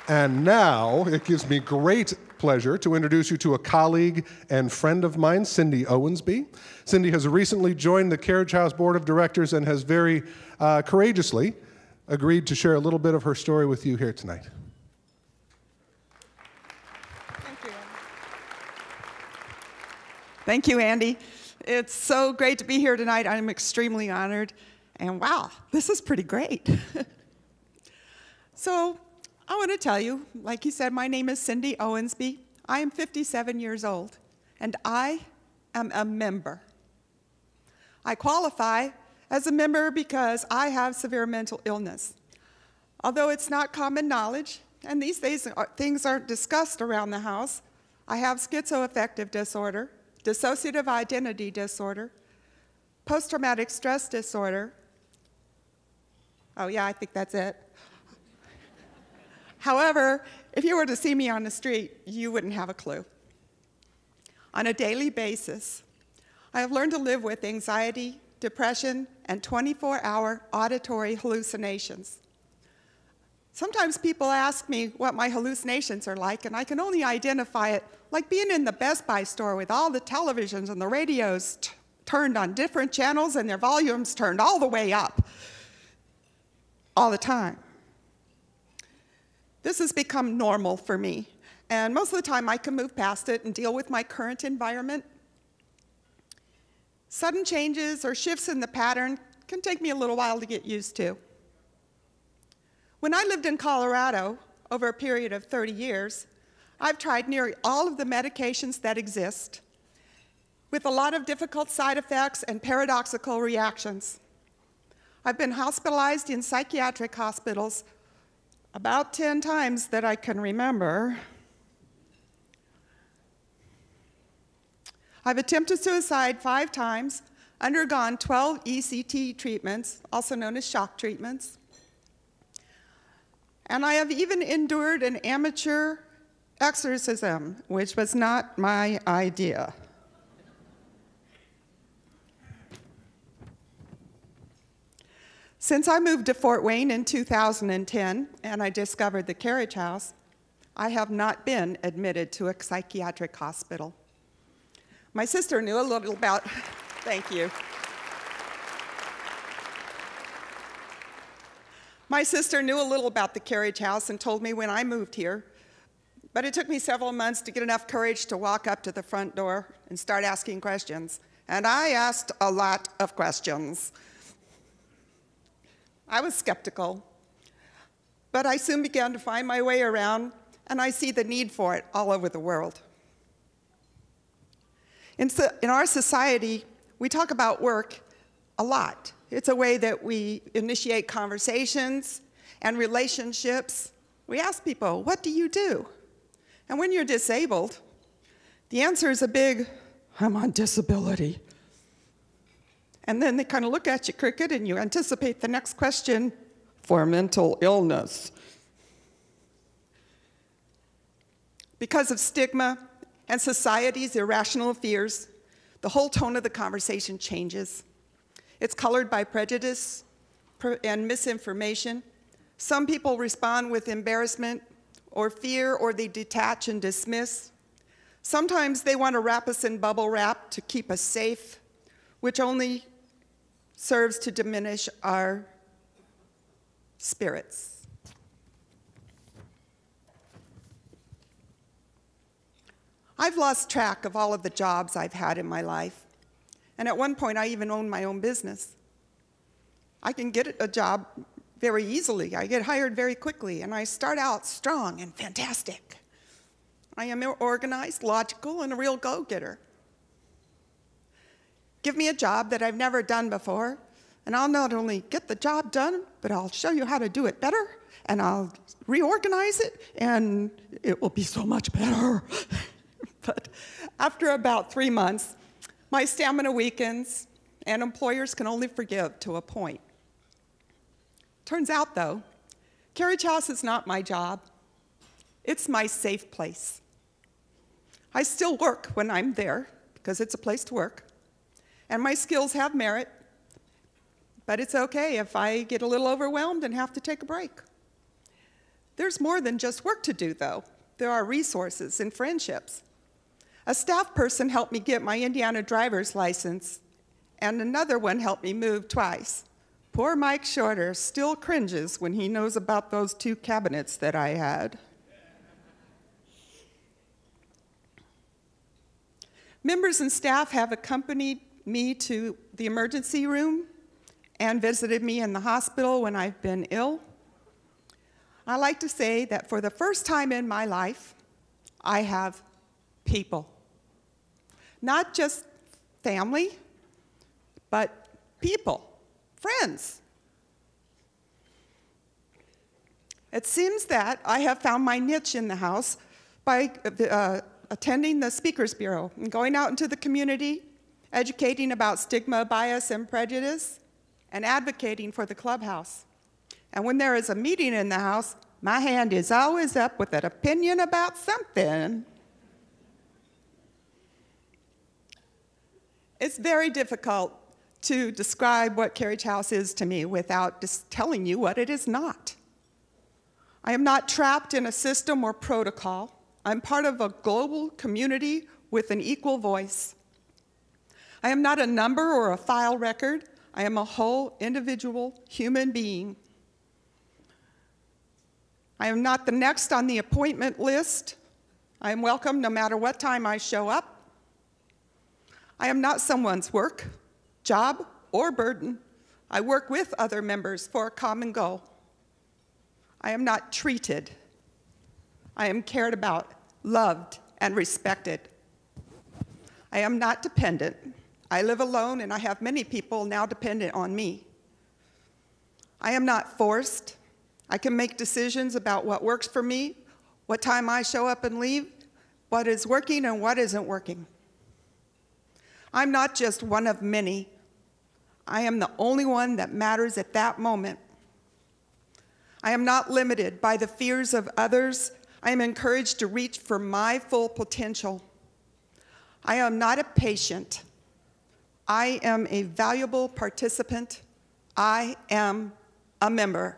And now it gives me great pleasure to introduce you to a colleague and friend of mine, Cindie Owensby. Cindie has recently joined the Carriage House Board of Directors and has very courageously agreed to share a little bit of her story with you here tonight. Thank you, Andy. Thank you, Andy. It's so great to be here tonight. I'm extremely honored. And wow, this is pretty great. So I want to tell you, like you said, my name is Cindie Owensby. I am 57 years old, and I am a member. I qualify as a member because I have severe mental illness. Although it's not common knowledge, and these days things aren't discussed around the house, I have schizoaffective disorder, dissociative identity disorder, post-traumatic stress disorder. Oh yeah, I think that's it. However, if you were to see me on the street, you wouldn't have a clue. On a daily basis, I have learned to live with anxiety, depression, and 24-hour auditory hallucinations. Sometimes people ask me what my hallucinations are like, and I can only identify it like being in the Best Buy store with all the televisions and the radios turned on different channels and their volumes turned all the way up, all the time. This has become normal for me, and most of the time I can move past it and deal with my current environment. Sudden changes or shifts in the pattern can take me a little while to get used to. When I lived in Colorado over a period of 30 years, I've tried nearly all of the medications that exist, with a lot of difficult side effects and paradoxical reactions. I've been hospitalized in psychiatric hospitals about 10 times that I can remember. I've attempted suicide 5 times, undergone 12 ECT treatments, also known as shock treatments, and I have even endured an amateur exorcism, which was not my idea. Since I moved to Fort Wayne in 2010 and I discovered the Carriage House, I have not been admitted to a psychiatric hospital. My sister knew a little about, thank you. My sister knew a little about the Carriage House and told me when I moved here, but it took me several months to get enough courage to walk up to the front door and start asking questions. And I asked a lot of questions. I was skeptical, but I soon began to find my way around, and I see the need for it all over the world. In our society, we talk about work a lot. It's a way that we initiate conversations and relationships. We ask people, what do you do? And when you're disabled, the answer is a big, I'm on disability. And then they kind of look at you crooked and you anticipate the next question, for mental illness. Because of stigma and society's irrational fears, the whole tone of the conversation changes. It's colored by prejudice and misinformation. Some people respond with embarrassment or fear, or they detach and dismiss. Sometimes they want to wrap us in bubble wrap to keep us safe, which only serves to diminish our spirits. I've lost track of all of the jobs I've had in my life, and at one point I even owned my own business. I can get a job very easily. I get hired very quickly, and I start out strong and fantastic. I am organized, logical, and a real go-getter. Give me a job that I've never done before, and I'll not only get the job done, but I'll show you how to do it better, and I'll reorganize it, and it will be so much better. But after about 3 months, my stamina weakens, and employers can only forgive to a point. Turns out, though, Carriage House is not my job. It's my safe place. I still work when I'm there, because it's a place to work. And my skills have merit, but it's okay if I get a little overwhelmed and have to take a break. There's more than just work to do, though. There are resources and friendships. A staff person helped me get my Indiana driver's license, and another one helped me move twice. Poor Mike Shorter still cringes when he knows about those 2 cabinets that I had. Members and staff have accompanied me to the emergency room and visited me in the hospital when I've been ill. I like to say that for the first time in my life, I have people. Not just family, but people, friends. It seems that I have found my niche in the house by attending the Speakers Bureau and going out into the community, educating about stigma, bias, and prejudice, and advocating for the clubhouse. And when there is a meeting in the house, my hand is always up with an opinion about something. It's very difficult to describe what Carriage House is to me without just telling you what it is not. I am not trapped in a system or protocol. I'm part of a global community with an equal voice. I am not a number or a file record. I am a whole individual human being. I am not the next on the appointment list. I am welcome no matter what time I show up. I am not someone's work, job, or burden. I work with other members for a common goal. I am not treated. I am cared about, loved, and respected. I am not dependent. I live alone, and I have many people now dependent on me. I am not forced. I can make decisions about what works for me, what time I show up and leave, what is working and what isn't working. I'm not just one of many. I am the only one that matters at that moment. I am not limited by the fears of others. I am encouraged to reach for my full potential. I am not a patient. I am a valuable participant. I am a member.